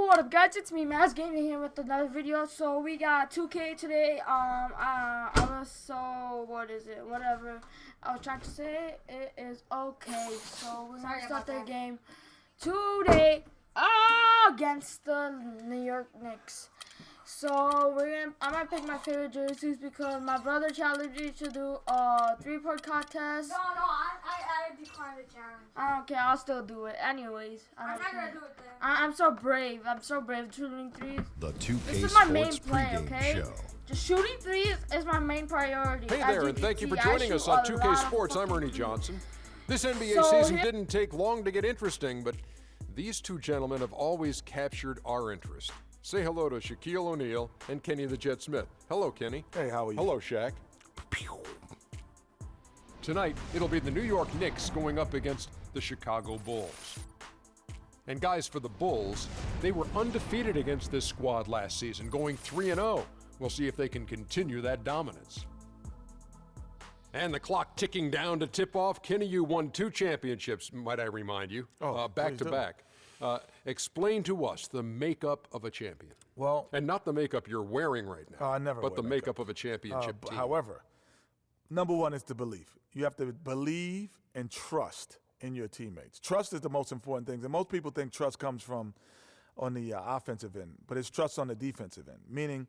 What up, guys? It's me, Mass Gaming, here with another video. So we got 2K today. So what is it? Whatever I was trying to say, it is okay. So we're gonna start the game today against the New York Knicks. So I'm gonna pick my favorite jerseys because my brother challenged me to do a 3-part contest. No, I declined the challenge. I don't care. I'll still do it anyways. I'm not gonna do it then. I'm so brave. I'm so brave shooting threes. The 2K This is my Sports main play, pregame okay? show. Just shooting threes is my main priority. Hey there, and thank you for joining us on 2K Sports. I'm Ernie Johnson. This NBA season didn't take long to get interesting, but these two gentlemen have always captured our interest. Say hello to Shaquille O'Neal and Kenny the Jet Smith. Hello, Kenny. Hey, how are you? Hello, Shaq. Tonight, it'll be the New York Knicks going up against the Chicago Bulls. And guys, for the Bulls, they were undefeated against this squad last season, going 3-0. We'll see if they can continue that dominance. And the clock ticking down to tip off. Kenny, you won 2 championships, might I remind you, back to back. Explain to us the makeup of a champion. Well, and not the makeup you're wearing right now. I never. But the makeup of a championship team. However, number one is the belief. You have to believe and trust in your teammates. Trust is the most important thing. And most people think trust comes from on the offensive end, but it's trust on the defensive end. Meaning,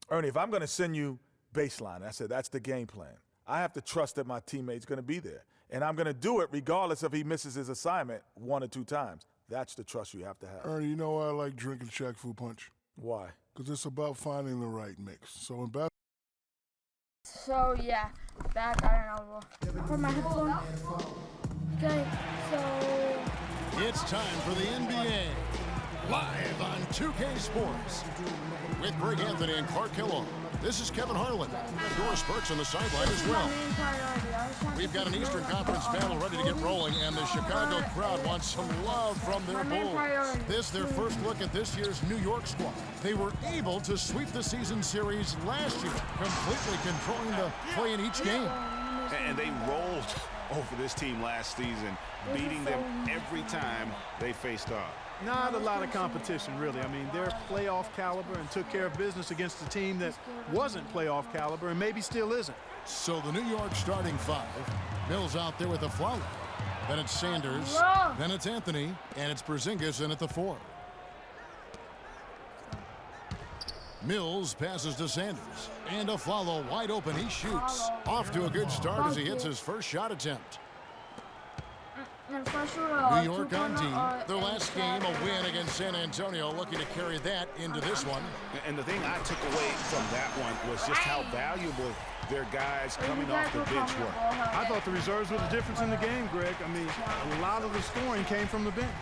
Ernie, if I'm going to send you baseline, I said that's the game plan. I have to trust that my teammate's going to be there, and I'm going to do it regardless if he misses his assignment 1 or 2 times. That's the trust you have to have. Ernie, you know why I like drinking Shaq Fu Punch? Why? Because it's about finding the right mix. So in basketball. So yeah, back. I don't know. For my headphone. Okay, so it's time for the NBA live on 2K Sports with Greg Anthony and Clark Kellogg. This is Kevin Harlan. Doris Burks on the sideline as well. We've got an Eastern Conference battle ready to get rolling, and the Chicago crowd wants some love from their Bulls. This their first look at this year's New York squad. They were able to sweep the season series last year, completely controlling the play in each game. And they rolled over this team last season, beating them every time they faced off. Not a lot of competition, really. I mean, they're playoff caliber and took care of business against a team that wasn't playoff caliber and maybe still isn't. So the New York starting 5. Mills out there with a foul. Then it's Sanders. Then it's Anthony. And it's Porzingis in at the 4. Mills passes to Sanders. And a follow wide open. He shoots. Off to a good start as he hits his first shot attempt. New York on D. Their last game, a win against San Antonio, looking to carry that into this one. And the thing I took away from that one was just how valuable their guys coming off the bench were. I thought the reserves were the difference in the game, Greg. I mean, a lot of the scoring came from the bench.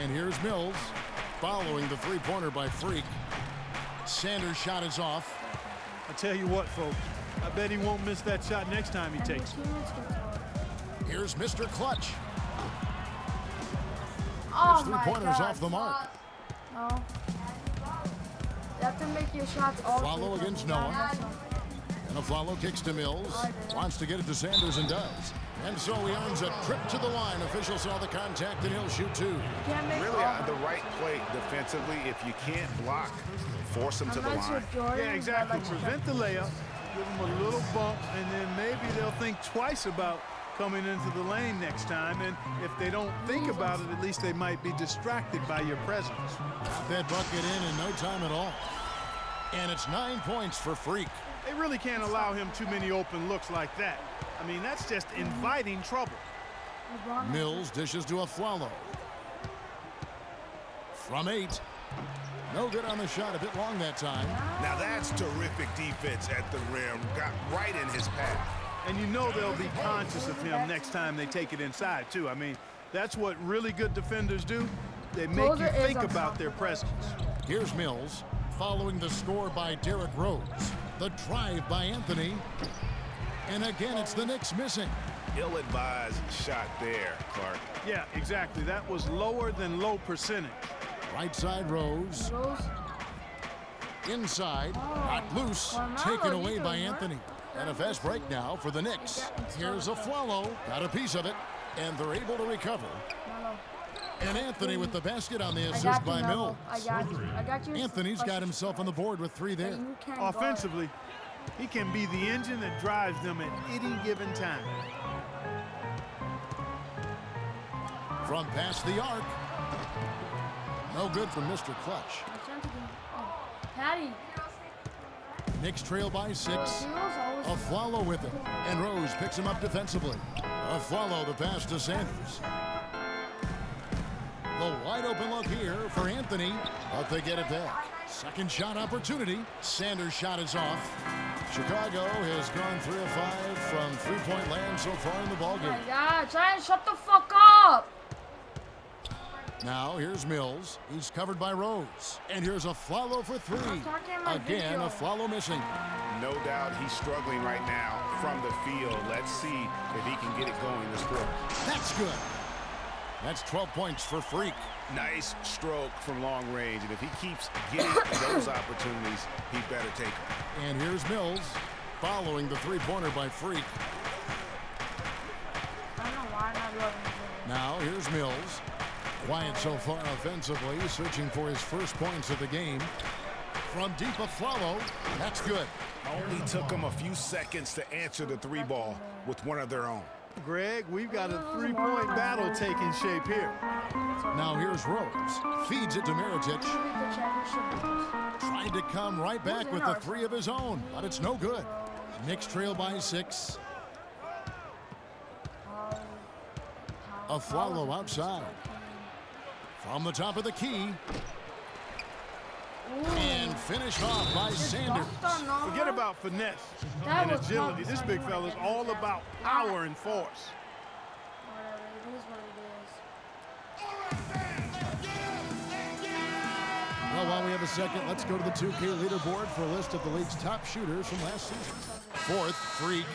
And here's Mills following the 3-pointer by Freak. Sanders' shot is off. I tell you what, folks, I bet he won't miss that shot next time he takes it. Here's Mr. Clutch. Oh, 3-pointers off the mark. No. You have to make your shots all. Follow against Noah. And a follow kicks to Mills. Wants to get it to Sanders and does. And so he earns a trip to the line. Official saw the contact and he'll shoot 2. Really the right play defensively. If you can't block, force him to the line. Yeah, exactly. Prevent the layup. Give them a little bump, and then maybe they'll think twice about coming into the lane next time, and if they don't think about it, at least they might be distracted by your presence. Got that bucket in no time at all. And it's 9 points for Freak. They really can't allow him too many open looks like that. I mean, that's just inviting trouble. Mills dishes to a Flalo. From 8. No good on the shot, a bit long that time. Now that's terrific defense at the rim. Got right in his path. And you know they'll be conscious of him next time they take it inside, too. I mean, that's what really good defenders do. They make you think about their presence. Here's Mills, following the score by Derrick Rose. The drive by Anthony. And again, it's the Knicks missing. Ill-advised shot there, Clark. Yeah, exactly. That was lower than low percentage. Right side Rose. Inside, got loose, taken away by Anthony. And a fast break now for the Knicks. Here's a Flalo. Got a piece of it. And they're able to recover. And Anthony with the basket on the I assist got by you, Mills. Melo. I got you. I got you. Anthony's got himself on the board with 3 there. You can't guard. Offensively, he can be the engine that drives them at any given time. From past the arc. No good from Mr. Clutch. Oh, Patty. Knicks trail by 6. He was always Aflalo with it. And Rose picks him up defensively. Aflalo the pass to Sanders. The wide open look here for Anthony, but they get it back. Second shot opportunity. Sanders' shot is off. Chicago has gone 3 of 5 from three-point land so far in the ballgame. Oh my God, try and shut the fuck up. Now here's Mills. He's covered by Rose. And here's Aflalo for 3. Again, Aflalo missing. No doubt he's struggling right now from the field. Let's see if he can get it going this quarter. That's good. That's 12 points for Freak. Nice stroke from long range, and if he keeps getting those opportunities, he better take them. And here's Mills following the three-pointer by Freak. I don't know why I'm not loving it. Now here's Mills. Quiet so far offensively, searching for his first points of the game. From deep Aflalo, that's good. Only took them a few seconds to answer the 3-ball with one of their own. Greg, we've got a 3-point battle taking shape here. Now here's Rose. Feeds it to Mirotic. Tried to come right back with the 3 of his own, but it's no good. Knicks trail by 6. Aflalo outside. From the top of the key. And finished off by Sanders. Forget about finesse and agility. This big fella is all about power and force. Well, while we have a second, let's go to the 2K leaderboard for a list of the league's top shooters from last season. 4th, Freak.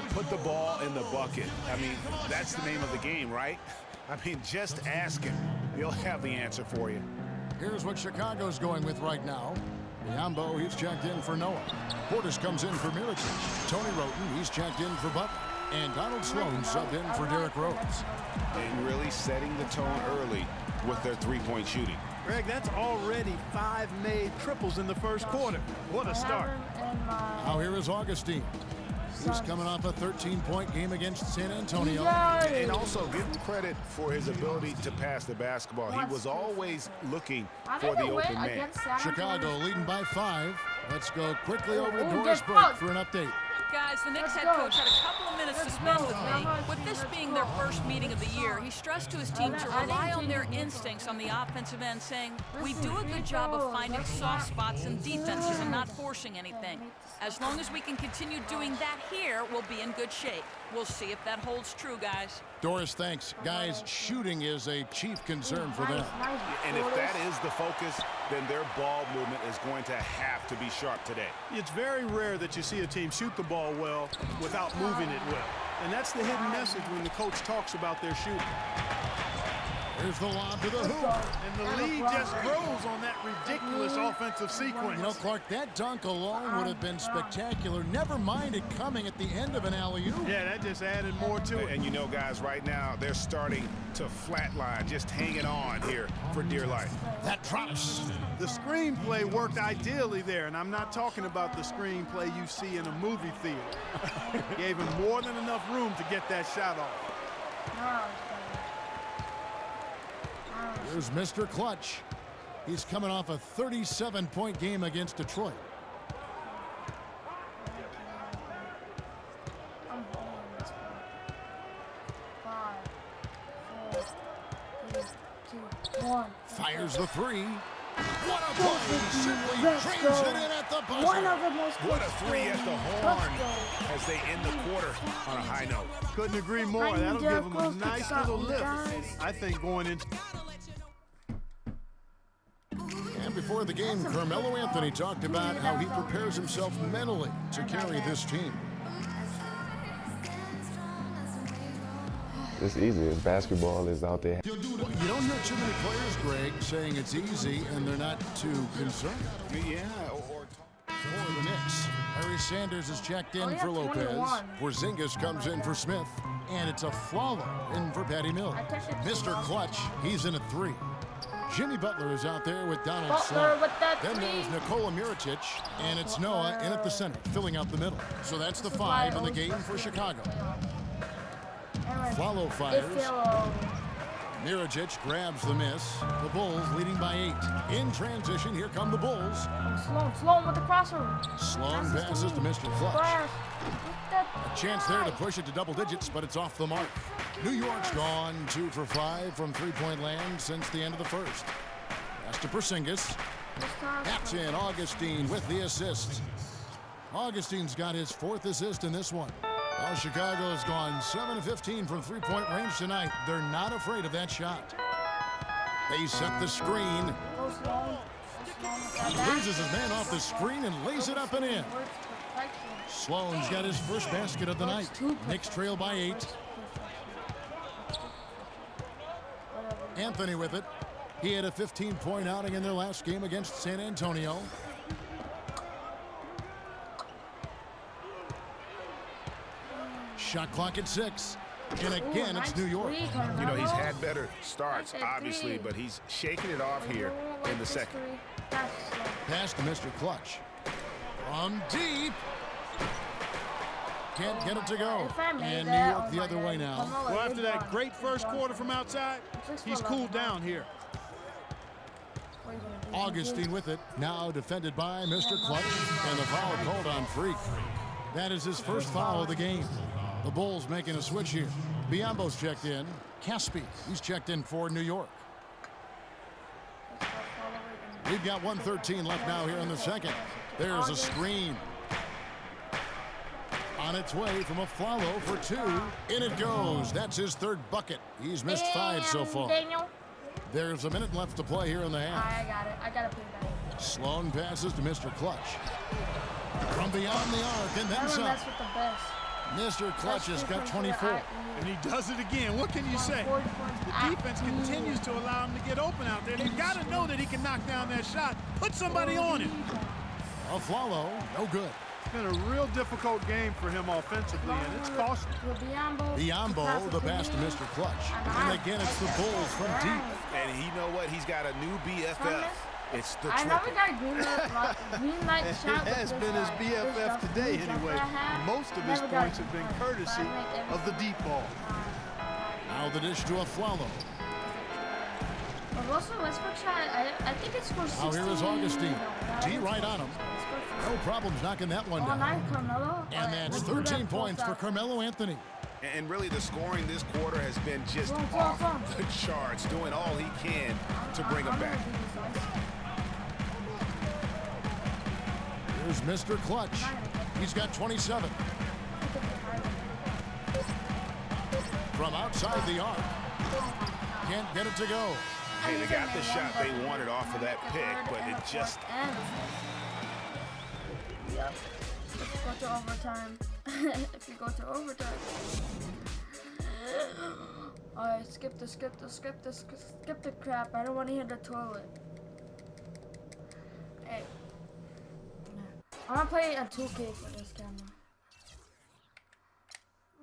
Put the ball in the bucket. I mean, that's the name of the game, right? I mean, just ask him. He'll have the answer for you. Here's what Chicago's going with right now. Biombo, he's checked in for Noah. Portis comes in for Mirotic. Tony Roten, he's checked in for Butler. And Donald Sloan subbed in for Derrick Rose. And really setting the tone early with their 3-point shooting. Greg, that's already 5 made triples in the first quarter. What a start. Now here is Augustine. He's coming off a 13-point game against San Antonio. And also give him credit for his ability to pass the basketball. He was always looking for the open man. Chicago leading by 5. Let's go quickly over to Doris Burke for an update. Guys, the Knicks head coach had a couple of minutes to spend with me. With this being their first meeting of the year, he stressed to his team to rely on their instincts on the offensive end, saying, we do a good job of finding soft spots in defenses and not forcing anything. As long as we can continue doing that here, we'll be in good shape. We'll see if that holds true, guys. Doris, thanks. Guys, shooting is a chief concern for them. And if that is the focus, then their ball movement is going to have to be sharp today. It's very rare that you see a team shoot the ball well without moving it well. And that's the hidden message when the coach talks about their shooting. Here's the lob to the hoop. And the lead just grows on that ridiculous offensive sequence. You know, Clark, that dunk alone would have been spectacular. Never mind it coming at the end of an alley-oop. Yeah, that just added more to it. And you know, guys, right now, they're starting to flatline, just hanging on here for dear life. That drops. The screenplay worked ideally there, and I'm not talking about the screenplay you see in a movie theater. Gave him more than enough room to get that shot off. Here's Mr. Clutch. He's coming off a 37-point game against Detroit. Fires the 3. What a play! Simply trains it in at the buzzer. What a 3 at the horn as they end the quarter on a high note. Couldn't agree more. That'll give them a nice little lift, I think, going into. And before the game, Carmelo Anthony talked about how he prepares himself mentally to carry this team. It's easy. It's basketball is out there. You don't hear too many players, Greg, saying it's easy and they're not too concerned. Yeah, For the Knicks, Larry Sanders is checked in Oh, yeah, for Lopez. 21. Porzingis comes in for Smith. And it's a follow in for Patty Mills. Mr. Clutch, he's in at 3. Jimmy Butler is out there with Donald Butler Sloan. with that Then there's Nikola Mirotic, and it's Noah in at the center, filling out the middle. So that's the 5 in the game for Chicago. Follow fires. Mirotic grabs the miss. The Bulls leading by 8. In transition, here come the Bulls. Sloan with the crossover. Sloan passes to Mr. Clutch. A chance there to push it to double digits, but it's off the mark. New York's gone 2 for 5 from three-point land since the end of the first. Pass to Porzingis. Taps in Augustine with the assist. Augustine's got his 4th assist in this one. Well, Chicago's gone 7 of 15 from three-point range tonight. They're not afraid of that shot. They set the screen. He loses his man off the screen and lays it up and in. Sloan's got his first basket of the night. Knicks trail by 8. Anthony with it. He had a 15-point outing in their last game against San Antonio. Shot clock at 6. And again, it's New York. You know, he's had better starts, obviously, but he's shaking it off here in the second. Pass to Mr. Clutch. From deep. Can't get it to go. And New York the other way now. Well, after that great first quarter from outside, he's cooled down here. Augustine with it. Now defended by Mr. Clutch. And the foul called on Freak. That is his first foul of the game. The Bulls making a switch here. Biombo's checked in. Caspi, he's checked in for New York. We've got 1:13 left now here in the second. There's a screen. On its way from a follow for 2. In it goes. That's his 3rd bucket. He's missed 5 so far. There's a minute left to play here in the half. I got it. I got to put it back. Sloan passes to Mr. Clutch. From beyond the arc and then some. That's with the best. Mr. Clutch has got 24. And he does it again. What can you say? The defense continues to allow him to get open out there. They've got to know that he can knock down that shot. Put somebody on him. A follow, no good. It's been a real difficult game for him offensively, and it's costly. Biombo, the pass to Mr. Clutch. And again, it's the Bulls from deep. And you know what? He's got a new BFF. It's the I never got green light shot. It has been his BFF today anyway. Most of his points have been courtesy of the deep ball. Now the dish to a Flalo. Russell Westbrook shot, I think it's for 16. Now here is Augustine. D right on him. No problems knocking that one down. And that's 13 points for Carmelo Anthony. And really the scoring this quarter has been just off the charts, doing all he can to bring him back. Here's Mr. Clutch. He's got 27. From outside the arc. Can't get it to go. Hey, they got the shot they wanted off of that pick, but it just... Yep. Let's go to overtime. If you go to overtime. Alright, skip the crap. I don't want to hear the toilet. Hey. I'm gonna play a 2K for this camera.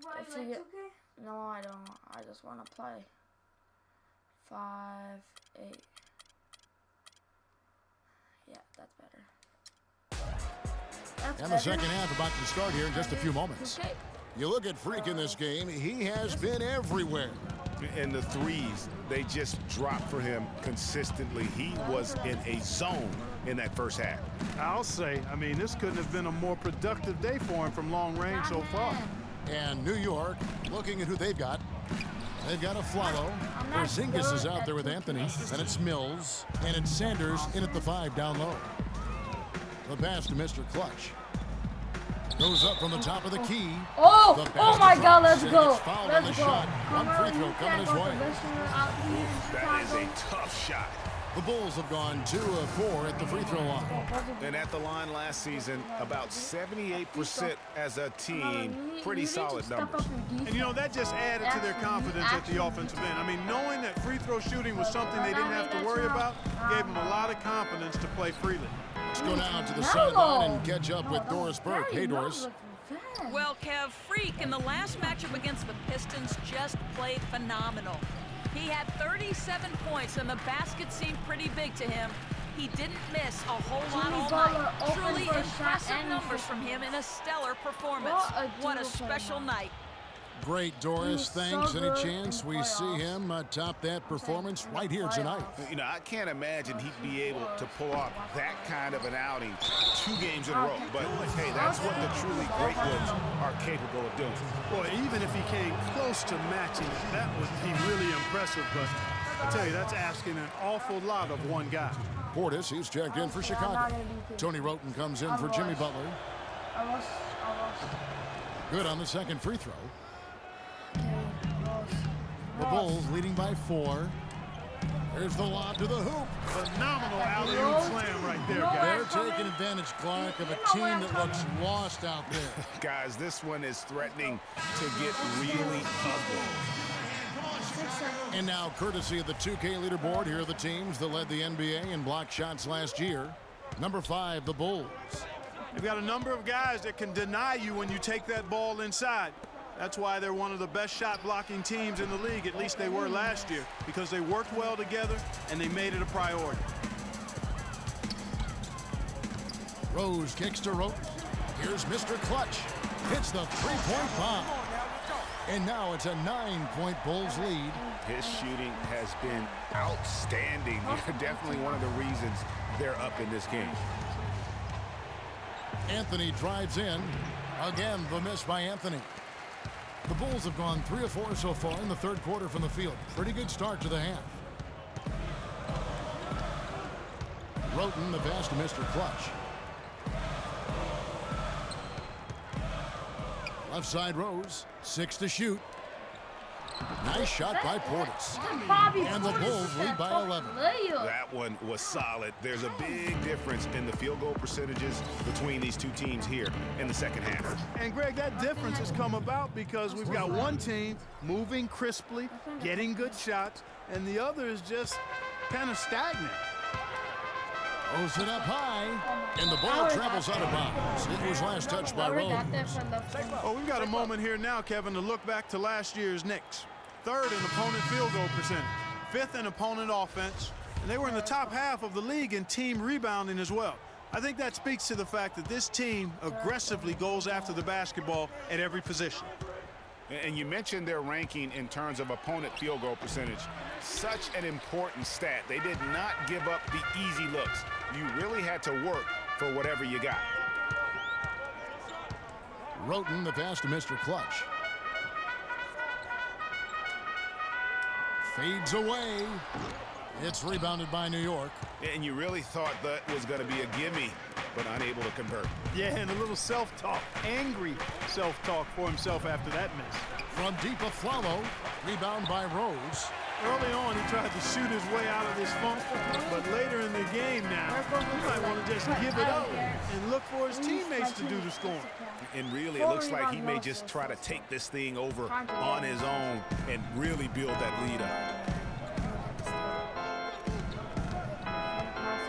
Why, If you you like get- 2K? No, I don't. I just want to play. 5, 8. Yeah, that's better. That's And the second half about to start here in just a few moments. 2K. You look at Freak in this game, he has been everywhere. And the threes, they just dropped for him consistently. He was in a zone in that first half. I'll say, I mean, this couldn't have been a more productive day for him from long range so far. And New York, looking at who they've got. They've got a Flalo. Porzingis is out there with Anthony. And it's Mills. And it's Sanders in at the 5 down low. The pass to Mr. Clutch. Goes up from the top of the key. Oh my God, let's go. Let's go. One free throw coming his way. That is a tough shot. The Bulls have gone 2 of 4 at the free throw line. And at the line last season, about 78% as a team. Pretty solid numbers. And you know, that just added to their confidence at the offensive end. I mean, knowing that free throw shooting was something they didn't have to worry about gave them a lot of confidence to play freely. Knicks go now to the sideline and catch up with Doris Burke. Hey, Doris. Well, Kev, Freak in the last matchup against the Pistons just played phenomenal. He had 37 points, and the basket seemed pretty big to him. He didn't miss a whole lot all night. Truly impressive numbers from him in a stellar performance. What a special night. Great, Doris. Thanks. Any chance we see him top that performance right here tonight? You know, I can't imagine he'd be able to pull off that kind of an outing 2 games in a row. But, hey, that's what the truly great ones are capable of doing. Boy, even if he came close to matching it, that would be really impressive. But I tell you, that's asking an awful lot of one guy. Portis, he's checked in for Chicago. Tony Roten comes in for Jimmy Butler. Good on the second free throw. The Bulls leading by 4. There's the lob to the hoop. Phenomenal alley-oop slam right there, guys. They're taking advantage, Clark, of a team that looks lost out there. Guys, this one is threatening to get really ugly. And now, courtesy of the 2K leaderboard, here are the teams that led the NBA in block shots last year. Number 5, the Bulls. They've got a number of guys that can deny you when you take that ball inside. That's why they're one of the best shot blocking teams in the league, at least they were last year, because they worked well together and they made it a priority. Rose kicks to Roten. Here's Mr. Clutch. Hits the three-point bomb. And now it's a 9-point Bulls lead. His shooting has been outstanding. Definitely one of the reasons they're up in this game. Anthony drives in. Again, the miss by Anthony. The Bulls have gone 3 of 4 so far in the third quarter from the field. Pretty good start to the half. Roten, the pass to Mr. Clutch. Left side Rose, 6 to shoot. Nice shot by Portis. And the Bulls lead by 11. That one was solid. There's a big difference in the field goal percentages between these two teams here in the second half. And Greg, that difference has come about because we've got one team moving crisply, getting good shots, and the other is just kind of stagnant. Throws it up high, and the ball travels out of bounds. It was last touched by Rose. Oh, we've got a moment here now, Kevin, to look back to last year's Knicks. 3rd in opponent field goal percentage, 5th in opponent offense, and they were in the top half of the league in team rebounding as well. I think that speaks to the fact that this team aggressively goes after the basketball at every position. And you mentioned their ranking in terms of opponent field goal percentage. Such an important stat. They did not give up the easy looks. You really had to work for whatever you got. Roten, the pass to Mr. Clutch. Fades away. It's rebounded by New York. And you really thought that was going to be a gimme, but unable to convert. Yeah, and a little self-talk, angry self-talk for himself after that miss. From deep Aflalo, rebound by Rose. Early on, he tried to shoot his way out of this funk, but later in the game now, he might want to just give it up and look for his teammates to do the scoring. And really, it looks like he may just try to take this thing over on his own and really build that lead up.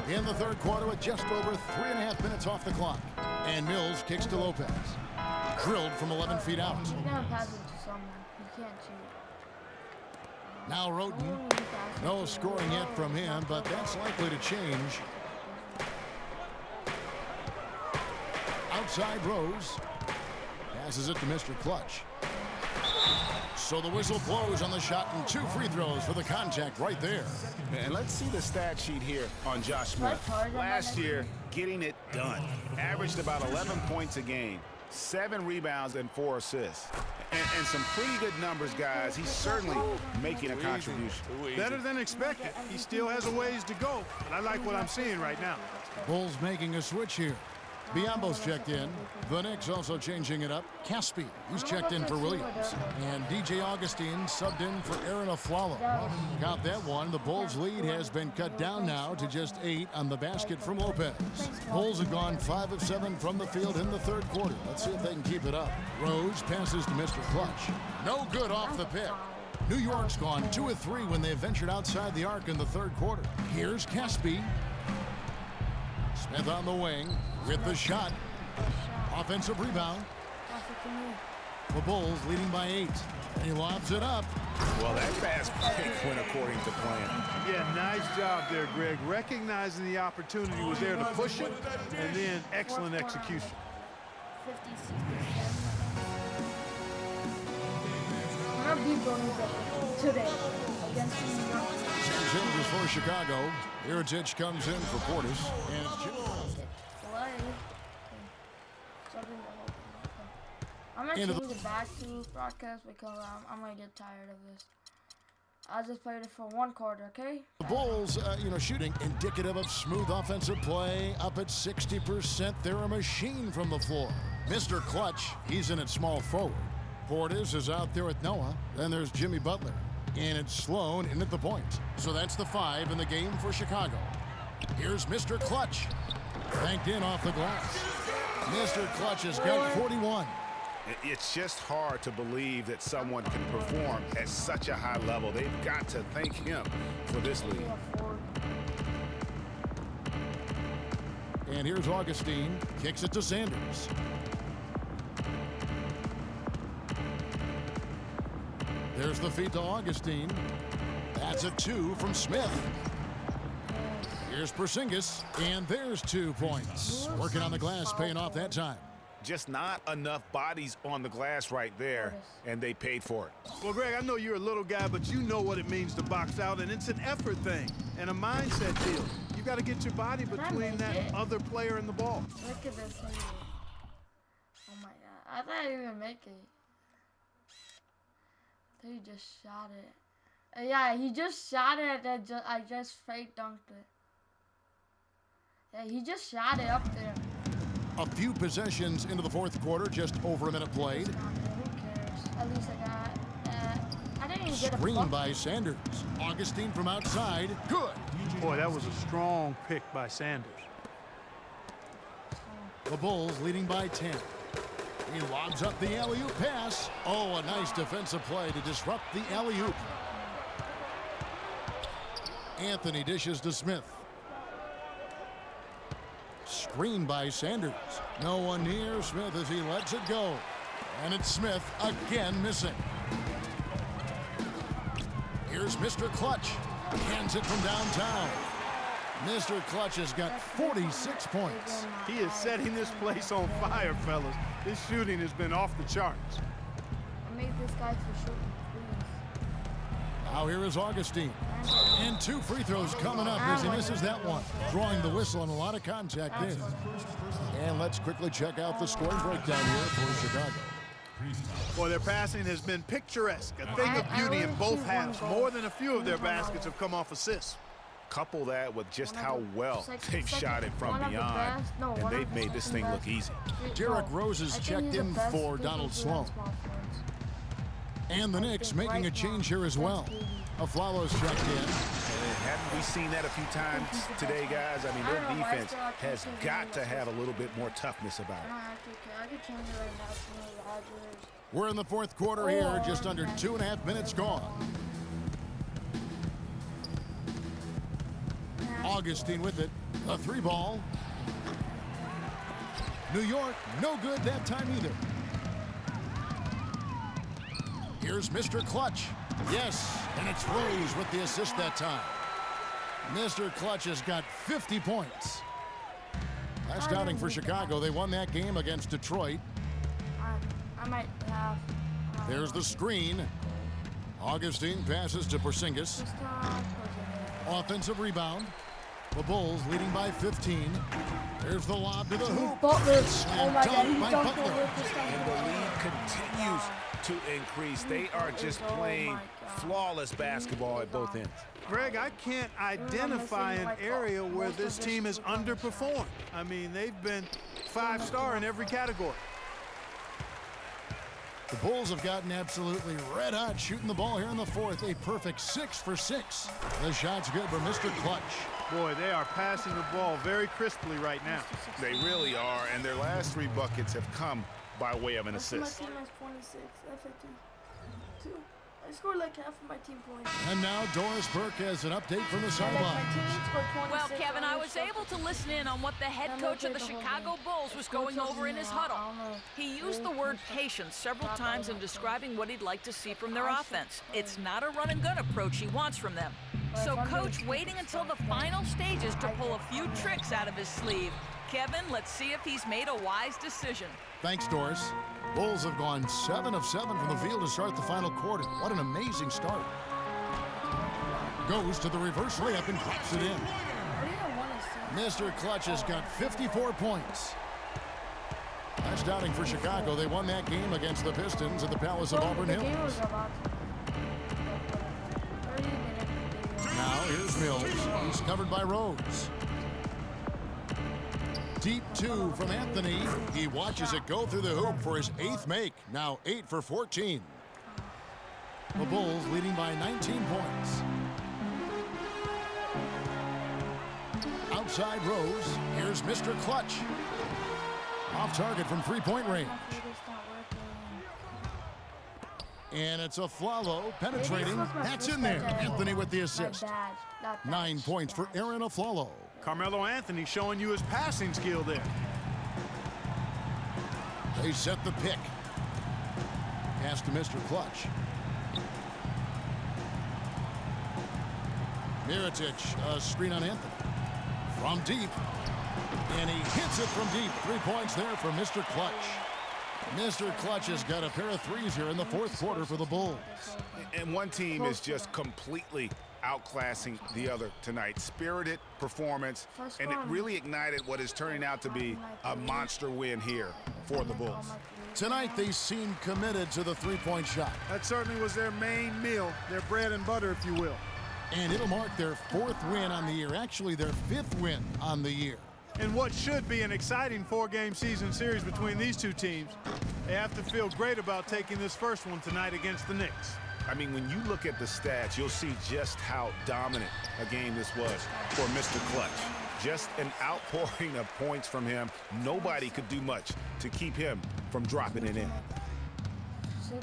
In the third quarter with just over 3.5 minutes off the clock. And Mills kicks to Lopez. Drilled from 11 feet out. Now Roten. No scoring yet from him, but that's likely to change. Outside Rose. Passes it to Mr. Clutch. So the whistle blows on the shot and 2 free throws for the contact right there. And let's see the stat sheet here on Josh Smith. Last year, getting it done. Averaged about 11 points a game, 7 rebounds and 4 assists. And some pretty good numbers, guys. He's certainly making a contribution. Better than expected. He still has a ways to go, but I like what I'm seeing right now. Bulls making a switch here. Biombo's checked in. The Knicks also changing it up. Caspi, he's checked in for Williams. And DJ Augustine subbed in for Aaron Aflalo. Got that one. The Bulls' lead has been cut down now to just 8 on the basket from Lopez. Bulls have gone 5 of 7 from the field in the third quarter. Let's see if they can keep it up. Rose passes to Mr. Clutch. No good off the pick. New York's gone 2 of 3 when they ventured outside the arc in the third quarter. Here's Caspi. Smith on the wing with the shot. Offensive rebound. The Bulls leading by 8. He lobs it up. Well, that fast break went according to plan. Yeah, nice job there, Greg. Recognizing the opportunity was there to push it, and then excellent execution. 56% today against the New York. Cinch is for Chicago. Cinch comes in for Portis. And it's I'm gonna change it back to broadcast because I'm gonna get tired of this. I just played it for 1 quarter, okay? the Bulls, shooting indicative of smooth offensive play. Up at 60%. They're a machine from the floor. Mr. Clutch, he's in at small forward. Portis is out there with Noah. Then there's Jimmy Butler. And it's Sloan in at the point. So that's the 5 in the game for Chicago. Here's Mr. Clutch. Banked in off the glass. Mr. Clutch has got 41. It's just hard to believe that someone can perform at such a high level. They've got to thank him for this lead. And here's Augustine. Kicks it to Sanders. There's the feed to Augustine. That's a 2 from Smith. Here's Porzingis, and there's 2 points. Working on the glass, paying off that time. Just not enough bodies on the glass right there, and they paid for it. Well, Greg, I know you're a little guy, but you know what it means to box out, and it's an effort thing and a mindset deal. You got to get your body between that other player and the ball. Look at this. Oh my God! I thought I didn't even make it. He just shot it. Yeah, he just shot it. I just fake dunked it. Yeah, he just shot it up there. A few possessions into the 4th quarter, just over a minute played. Who cares? At least I got. I didn't even get a Screen by Sanders. Augustine from outside. Good. Boy, that was a strong pick by Sanders. The Bulls leading by 10. He lobs up the alley-oop pass. Oh, a nice defensive play to disrupt the alley-oop. Anthony dishes to Smith. Screen by Sanders. No one near Smith as he lets it go. And it's Smith again missing. Here's Mr. Clutch. Hands it from downtown. Mr. Clutch has got 46 points. He is setting this place on fire, fellas. His shooting has been off the charts. I made this guy for shooting, please. Now here is Augustine. And 2 free throws coming up as he misses that one. Drawing the whistle and a lot of contact there. And let's quickly check out the scoring breakdown here for Chicago. Boy, their passing has been picturesque. A thing of beauty in both halves. More than a few of their baskets have come off assists. Couple that with just how well they've shot it from beyond, and they've made this thing look easy. Derrick Rose is checked in for Donald Sloan. And the Knicks making a change here as well. Aflalo's checked in. Haven't we seen that a few times today, guys? I mean, their defense has got to have a little bit more toughness about it. I could change it right now to Rodgers. We're in the 4th quarter here, just under 2.5 minutes gone. Augustine with it. A 3 ball. New York, no good that time either. Here's Mr. Clutch. Yes, and it's Rose with the assist that time. Mr. Clutch has got 50 points. Last outing for Chicago, they won that game against Detroit. I might have. There's the screen. Augustine passes to Porzingis. Offensive rebound. The Bulls leading by 15. There's the lob to the hoop. Butler. Oh my God, he dunked Butler. And the lead continues to increase. They are just playing flawless basketball at both ends. Greg, I can't identify an area where this team has underperformed. I mean, they've been 5-star in every category. The Bulls have gotten absolutely red hot shooting the ball here in the 4th. A perfect 6 for 6. The shot's good for Mr. Clutch. Boy, they are passing the ball very crisply right now. They really are, and their last 3 buckets have come by way of an assist. My team has 26, 52. I scored like half of my team points. And now Doris Burke has an update from the sideline. Well, Kevin, I was able to listen in on what the head coach of the Chicago Bulls was going over in his huddle. He used the word patience several times in describing what he'd like to see from their offense. It's not a run-and-gun approach he wants from them. So Coach waiting until the final stages to pull a few tricks out of his sleeve. Kevin, let's see if he's made a wise decision. Thanks, Doris. Bulls have gone 7 of 7 from the field to start the final quarter. What an amazing start. Goes to the reverse layup and drops it in. Mr. Clutch has got 54 points. Last outing for Chicago, they won that game against the Pistons at the Palace of Auburn Hills. Now here's Mills. He's covered by Rose. Deep 2 from Anthony. He watches it go through the hoop for his 8th make. Now 8 for 14. The Bulls leading by 19 points. Outside Rose. Here's Mr. Clutch. Off target from three-point range. And it's a Aflalo penetrating. That's in there. Anthony with the assist. 9 points for Aaron Aflalo. Carmelo Anthony showing you his passing skill there. They set the pick. Pass to Mr. Clutch. Mirotic, a screen on Anthony. From deep. And he hits it from deep. 3 points there for Mr. Clutch. Mr. Clutch has got a pair of threes here in the fourth quarter for the Bulls. And one team is just completely outclassing the other tonight. Spirited performance, and it really ignited what is turning out to be a monster win here for the Bulls. Tonight, they seem committed to the three-point shot. That certainly was their main meal, their bread and butter, if you will. And it'll mark their 4th win on the year, actually their 5th win on the year. In what should be an exciting 4-game season series between these two teams, they have to feel great about taking this first one tonight against the Knicks. I mean, when you look at the stats, you'll see just how dominant a game this was for Mr. Clutch. Just an outpouring of points from him. Nobody could do much to keep him from dropping it in. 9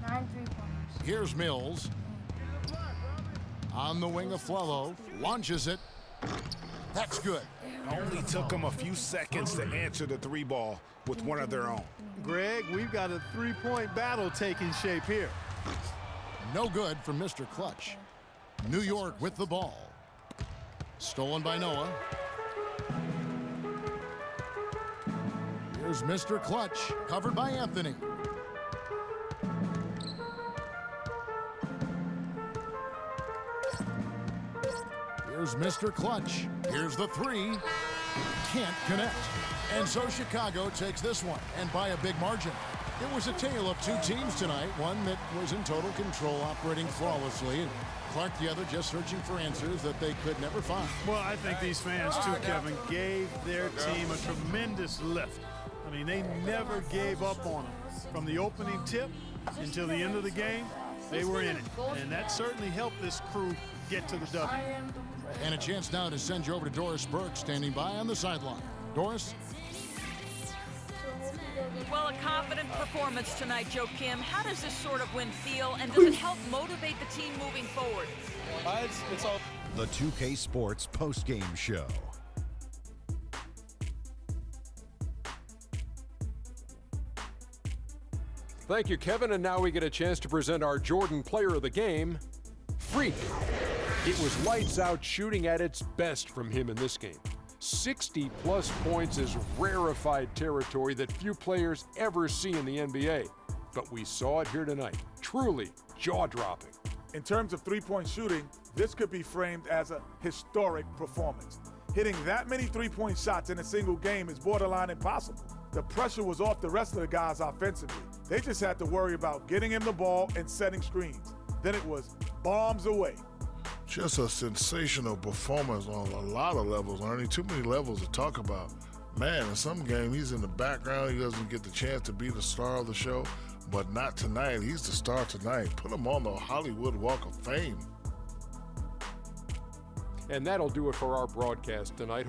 3-pointers. Here's Mills. On the wing of Aflalo. Launches it. That's good. Only took them a few seconds to answer the 3-ball with one of their own. Greg, we've got a 3-point battle taking shape here. No good from Mr. Clutch. New York with the ball. Stolen by Noah. Here's Mr. Clutch, covered by Anthony. Here's Mr. Clutch. Here's the 3. Can't connect. And so Chicago takes this one, and by a big margin. It was a tale of 2 teams tonight, one that was in total control, operating flawlessly, and Clark the other just searching for answers that they could never find. Well, I think these fans, too, Kevin, gave their team a tremendous lift. I mean, they never gave up on them. From the opening tip until the end of the game, they were in it. And that certainly helped this crew get to the W. And a chance now to send you over to Doris Burke, standing by on the sideline. Doris? Well, a confident performance tonight, Joe Kim. How does this sort of win feel, and does it help motivate the team moving forward? It's all the 2K Sports post-game show. Thank you, Kevin. And now we get a chance to present our Jordan Player of the Game, Freak. It was lights out shooting at its best from him in this game. 60-plus points is rarefied territory that few players ever see in the NBA. But we saw it here tonight. Truly jaw-dropping. In terms of three-point shooting, this could be framed as a historic performance. Hitting that many three-point shots in a single game is borderline impossible. The pressure was off the rest of the guys offensively. They just had to worry about getting him the ball and setting screens. Then it was bombs away. Just a sensational performance on a lot of levels, Ernie. Too many levels to talk about. Man, in some game, he's in the background. He doesn't get the chance to be the star of the show, but not tonight. He's the star tonight. Put him on the Hollywood Walk of Fame. And that'll do it for our broadcast tonight.